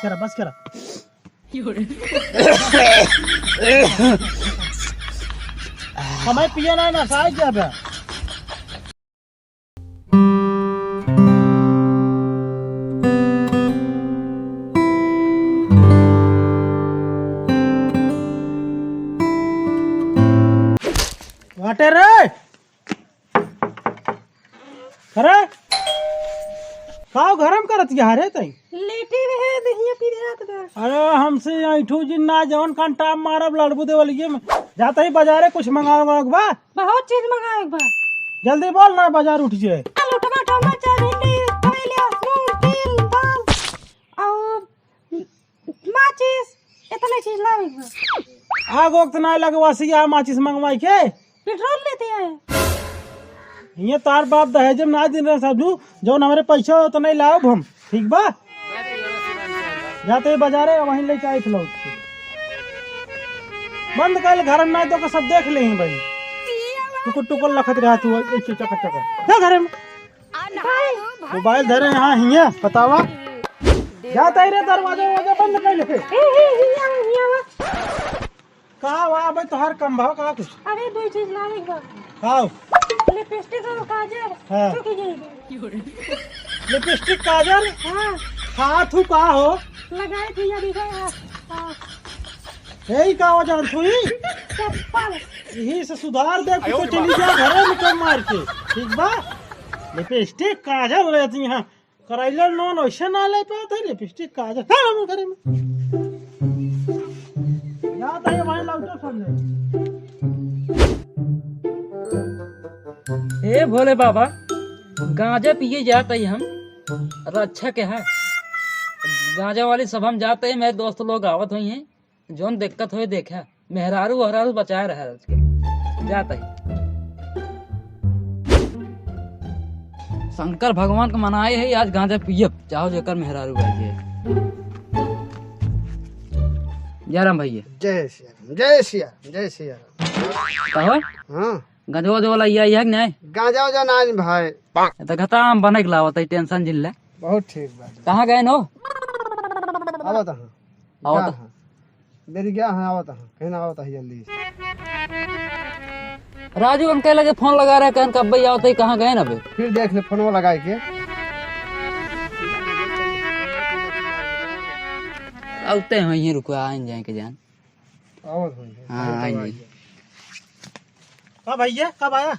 बस करा समय पिए ना साइड जा बे वाटे रे अरे काव गरम करत या रे तई लेटी रहे दहिया पी रात बा। अरे हमसे ऐठू जिन्ना जवन कांटा मारब लड़बू देवलिए में जाता ही बाजारे कुछ मंगाओ बा बहुत चीज मंगाए बा। जल्दी बोल ना बाजार उठ जाए आलू टमाटर मिर्चा भिंडी करेला मूंग तिल दाल और माचिस इतने चीज लाए बा। आग वक्त ना लगवा सिया माचिस मंगवाई के पेट्रोल लेते आए ये तार बाप दहेज में ना दिन रहे सबू जो हमारे पैसा हो तो नहीं लाओ हम ठीक बा जाते बाजारे वहीं लेके आई थे बंद कर घर में तो का सब देख ले भाई टुकुर टुकुर लखत रहा तू चक चक क्या घर में मोबाइल धरे यहाँ हिया बतावा जाता ही रे दरवाजा बंद कर ले कहा वाह भाई तोहार कम भाव कहा कुछ अरे दो चीज लाए बा। खाओ लिपस्टिक और काजल हाँ। चुकी जाएगी। लिपस्टिक काजल हाँ हाथ हु का हो लगाए थी अभी गया। हाँ यही का हो जान छुई चप्पल यही से सुधार दे तो चली जा घरे में कम मार के ठीक बा लिपस्टिक काजल रहती यहाँ कराइलर नॉन वैसे ना ले पाते लिपस्टिक काजल चलो घरे में याद है भाई लग तो समझे हे भोले बाबा गांजा पिए जाते ही हम अरे अच्छा क्या है गांजा वाली सब हम जाते हैं मेरे दोस्त लोग आवत हुई हैं जोन दिक्कत हुई देखा मेहरारू वहरारू बचाए रहा जाता ही शंकर भगवान को मनाए है आज गांजा पियब चाहो जेकर मेहरारू भाई जयराम भैया जय सिया जय सिया जय सिया कहो हाँ गांजा वाजा वाला ये है कि नहीं गांजा उजा नाज भाई तो खत्म बने के लावत है टेंशन जिल्ला बहुत ठीक बात कहाँ गए नो आवत हाँ आवत मेरी क्या हाँ आवत हाँ कहीं ना आवत है जल्दी राजू अंकल लगे फोन लगा रहे कहन कब भाई आवत कहाँ गए ना बे फिर देख ले फोन लगाए के आते हैं यहीं रुको आए जाए के जान आवत हुई हाँ आएंगे कब भैया कब आया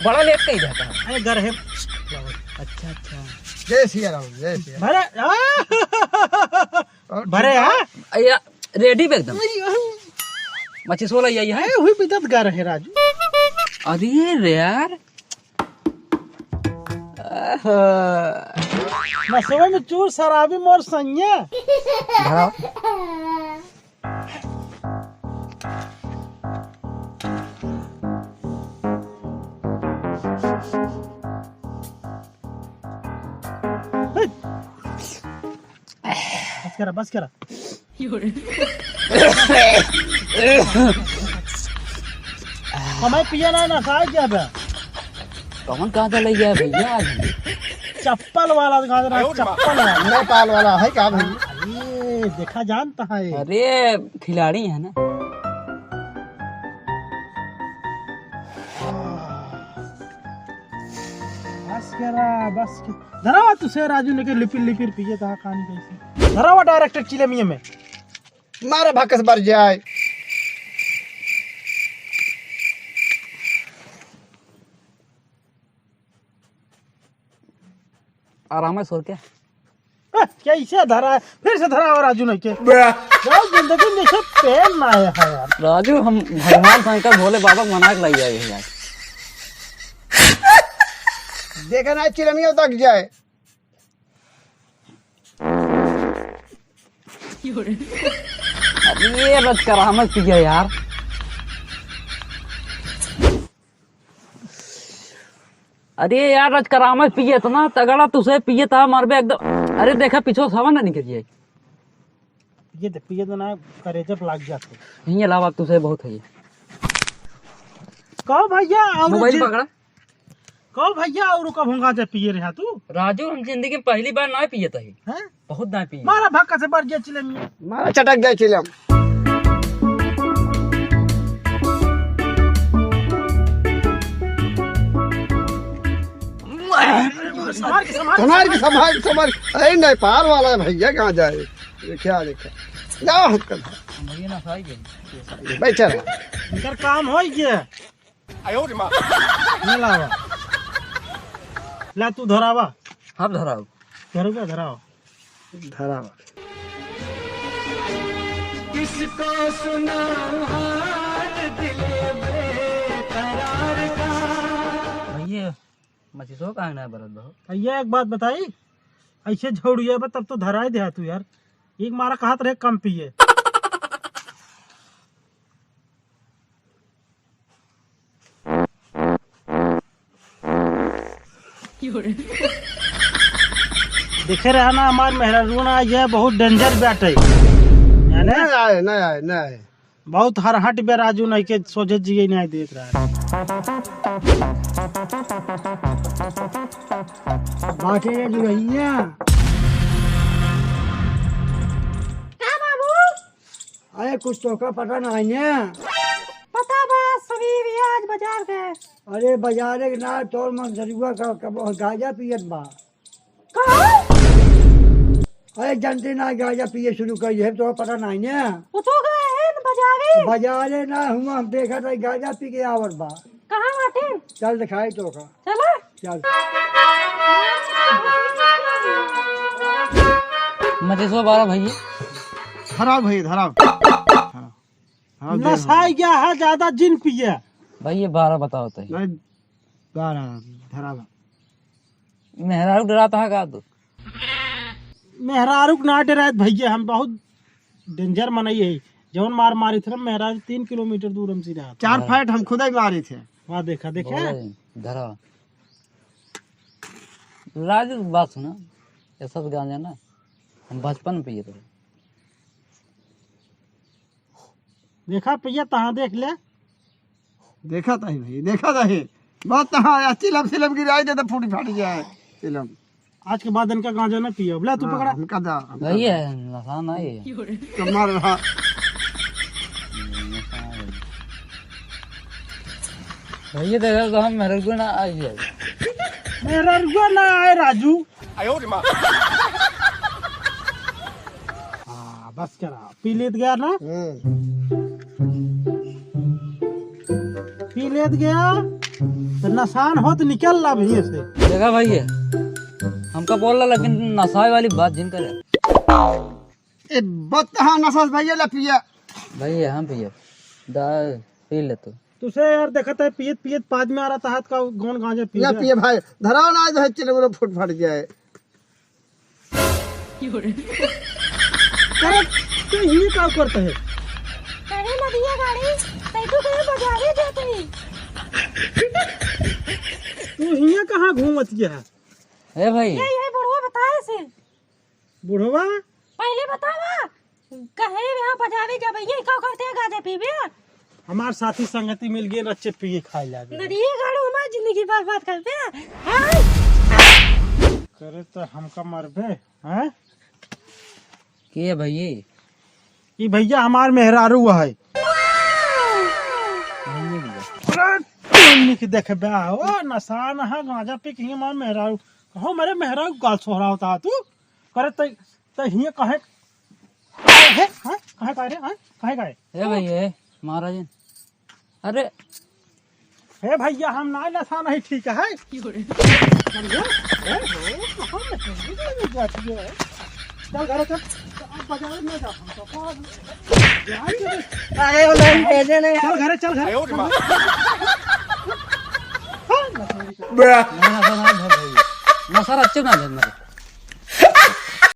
बड़ा लेट कहीं जाता है अरे घर है अच्छा अच्छा जय सिया राम जय सिया भरे भरे हाँ या रेडी पे एकदम मच्छी सोला यही है हुई बिदत घर है राजू अरे रे यार नसवे में चूर शराबी मोर संया धराओ बस करा समय पिए ना साइड जा बे कौन कहाँ से ले गया भैया चप्पल वाला चप्पल वाला नेपाल वाला है क्या भाई ये देखा जानता है अरे खिलाड़ी है ना बस धरावा तुझे राजू ने के लिपिर लिपिर पिए कहा कहानी कैसे धरावा डायरेक्ट चिले मिये में मारे भकस बर जाए आराम है सो क्या कैसे धरा है फिर से धरा राजू ने के यार जिंदगी में से पेन ना है यार राजू हम भगवान शंकर भोले बाबा मना के लाई आए यार देखा ना चिलमियों तक जाए अब ये रच करामत पिया यार अरे यार रच करामत पिए तो ना तगड़ा तुझे पिए था मरबे एकदम अरे देखा पीछे सवा ना निकल जाए ये पिए तो ना करे जब लग जाते यही अलावा तुझे बहुत है कहो भैया मोबाइल पकड़ा कहो भैया और कब गांजा पिए रहा तू राजू हम जिंदगी में पहली बार ना पिए थे, हैं बहुत ना पिए। मारा भक्का से बढ़ गया चिलमिया। मारा चटक जाए चिलम। संभाल के संभाल संभाल। अरे नहीं पार वाला है भैया, कहाँ जाए देखा देखा जाओ हट कर भैया ना खाई गई। बैठा इनकर काम हो गया। नहीं लावा ला तू धरावा। हम धराओ धरुआ धराओ। धरा भैया मची सो कहाँ ना बरत बहुत। भैया एक बात बताई, ऐसे झोड़िए बा तब तो धरा ही दे तू यार। एक मारा कहा रहे कम पिए। देखे रहा ना हमार मेहरारूना ये बहुत डेंजर बैट है यानी नहीं आए नहीं आए नहीं आए। बहुत हरहट बे राजू नहीं के सोचे जी नहीं देख रहा है। बाकी ये भैया क्या बाबू? अरे कुछ तो का पता नहीं है। पता बस सभी भी आज बाजार गए। अरे बाजारे के ना तोर मन जरुआ का गांजा पियत बा। कहाँ? अरे जनते ना गांजा पिए शुरू कर है तो पता नहीं है। वो तो गए हैं बाजारे। बाजारे ना हुआ हम देखा था गांजा पी के आवत बा। कहाँ बाटे? चल दिखाई तो का चलो। चल। मची सो 12 भैया। धराओ भैया धराओ। नशा क्या है ज्यादा जिन पिए। भैया 12 बताओ तो नहीं 12 धरावा। मेहरारू डराता है का तू? मेहरारू ना डराए भैया, हम बहुत डेंजर मनई है। जौन मार मारी थे मेहरारू 3 किलोमीटर दूर हमसे रहा। 4 फाइट हम खुद ही मारे थे। वहाँ देखा देखे धरा राजू बात सुना, ये सब गांजा ना हम बचपन में पिए थे। देखा भैया तहाँ देख ले। देखा था भाई देखा था ही बहुत तहाँ चिलम सिलम की राय दे तो फूटी फाटी जाए चिलम। आज के बाद इनका गांजा न पियो। बोला तू पकड़ा। हमका दा भैया नशा नहीं है। कमाल रहा। भैया देखा तो हम मेहरारू ना आ जाए। मेहरारू ना आए राजू। हाँ बस करा पी लेत गया ना, पी लेत गया तो नशान हो तो निकल ला भैया से। देखा भैया हमका बोल रहा लेकिन नशा वाली बात जिन करे। ए बत तहाँ नशा भैया ला पिया। भैया हम पिए दा पी ले तो। तुसे यार देखा था पियत पियत पाद में आ रहा था हाथ का गौन गांजा पी ना गया। पिए भाई धराओ ना जो चिलम फूट फाट जाए। अरे तू ही क्या करता है? कहीं ना दिया गाड़ी। तै तो कहीं बाजारे जाते ही। तू हिया कहाँ घूमत गया? ए भाई ये बुढ़वा बताए से। बुढ़वा पहले बतावा कहे यहाँ बाजारे जा भैया क्या करते हैं गांजा पीबे। हमार साथी संगति मिल गए रच्चे पिए खाए लागे। नदिए गाड़ी हमारी जिंदगी बर्बाद करते हैं। करे तो हमका मरबे हैं। के भैया ये भैया हमार मेहरारू है। के देखे बे हो नशा नहा गांजा पी के हमार मेहरारू कहो मेरे मेहरारू गाल सोहरा होता तू करे तो हिया कहे है हां कहे कहे रे हां कहे कहे। ए भैया महाराज अरे हे भैया हम ना नशा नहीं ठीक है। चल घर चल बाजार में जा चल घर चल घर। नशा अच्छे ना